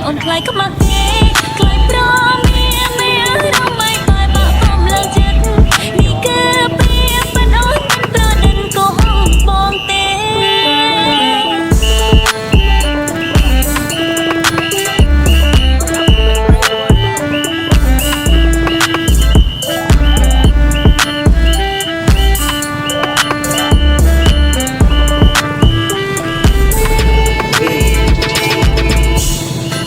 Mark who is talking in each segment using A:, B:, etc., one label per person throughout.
A: អូនខ្លាយក៏មកគេខ្លាយប្រមានរំមិនតែមកកុំលើចិត្តនេះគឺពេលប៉ិនអូនប្រដិនកុំបងទេ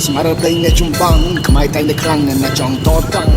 B: ស្មារតីអ្នកជំបងខ្មែរតែនៅខ្លាំងណាស់ចង់តតាំង